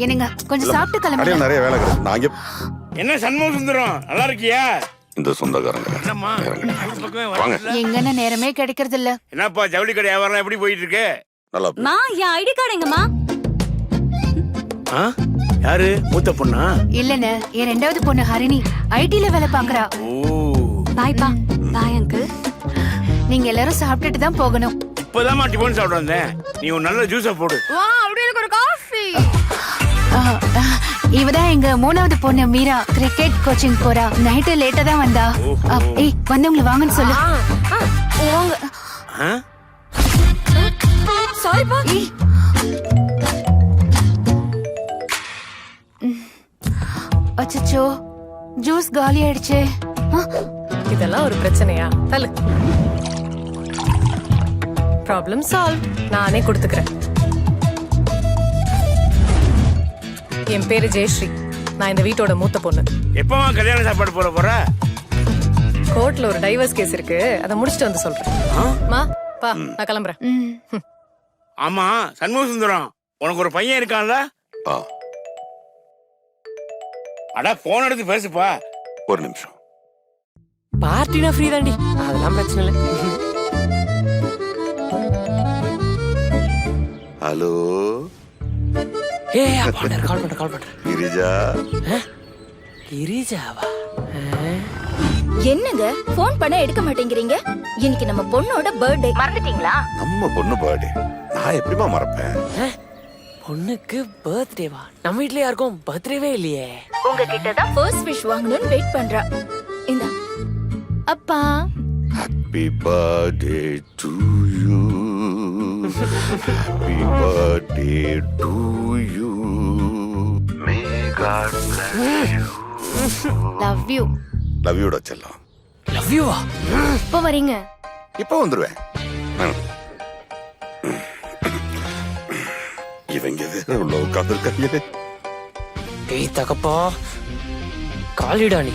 என்னங்க கொஞ்சம் சாப்பிட்டு கடையில் கிளம்புங்க. நிறைய வேலை கிடக்கு. நான் இங்க என்ன சண்முக சுந்தரம் நல்லா இருக்கியா? இந்த சொந்தக்காரங்க என்னம்மா இறங்குங்க. அந்த பக்கமே வாங்க. வரல. எங்கன்னு நேரமே கிடைக்கிறது இல்ல. என்னப்பா ஜவுளி கடை வியாபாரம் எப்படி போயிட்டு இருக்கு? நல்லா மா என் ஐடி கார்டு எங்கம்மா? ஆ? யாரு மூத்த பொண்ணா? இல்லன்னு என் ரெண்டாவது பொண்ணு ஹரிணி ஐடில வேலை பாக்குறா. ஓ பாய்ப்பா. Bye uncle. நீங்க எல்லாரும் சாப்பிட்டுட்டு தான் போகணும். இப்பதான் டிஃபன் சாப்பிட வந்தேன். நீ ஒரு நல்ல ஜூஸ போடு. வா அப்படியே எனக்கு ஒரு காஃபி. இவதான் எங்க மூணாவது பொண்ணு மீரா. கிரிக்கெட் கோச்சிங் போறா. நைட்டு லேட்டா தான் வந்தா. ஏய் வந்தவங்களை வாங்கன்னு சொல்லு. வாங்க. ஆ? சாரிப்பா. அச்சச்சோ ஜூஸ் காலி ஆயிடுச்சே. இதெல்லாம் ஒரு பிரச்சனையா? தள்ளு. Problem solve. நானே கொடுத்துக்கிறேன். என் பேரு ஜெயஸ்ரீ. நான் இந்த வீட்டோட மூத்த பொண்ணு. எப்பமா கல்யாண சாப்பாடு போற? கோர்ட்ல ஒரு டைவர்ஸ் கேஸ் இருக்கு. அதை முடிச்சுட்டு வந்து சொல்றேன். மா பா நான் கிளம்புறேன். ஆமா சண்முக சுந்தரம், உனக்கு ஒரு பையன் இருக்கான்ல? ஆ, அடா போன் எடுத்து பேசுப்பா. ஒரு நிமிஷம். பார்ட்டினா ஃப்ரீ தாண்டி, அதெல்லாம் பிரச்சனை இல்லை. ஹலோ கால் பண்றேன். கிரிஜா, கிரிஜாவா? என்னங்க போன் பண்ண எடுக்க மாட்டேங்கிறீங்க? இன்னைக்கு நம்ம பொண்ணோட பர்த்டே. மறந்துட்டீங்களா? நம்ம பொண்ணு பர்த்டே. நான் எப்படிமா மறப்பேன்? பொண்ணுக்கு பர்த்டேவா? நம்ம வீட்ல யாருக்கும் பர்த்டேவே இல்லையே. உங்ககிட்ட தான் ஃபர்ஸ்ட் விஷ் வாங்கணும்னு வெயிட் பண்றா. இந்த அப்பா Happy birthday to you. Happy birthday to you. May God bless you. Love you. Love யூடா செல்லம். லவ் யூவா? எப்ப வரீங்க? இப்போ வந்துருவேன். இவங்க வேற உள்ள உட்காந்துருக்காங்க. டேய் தகப்பா, காலிடா நீ.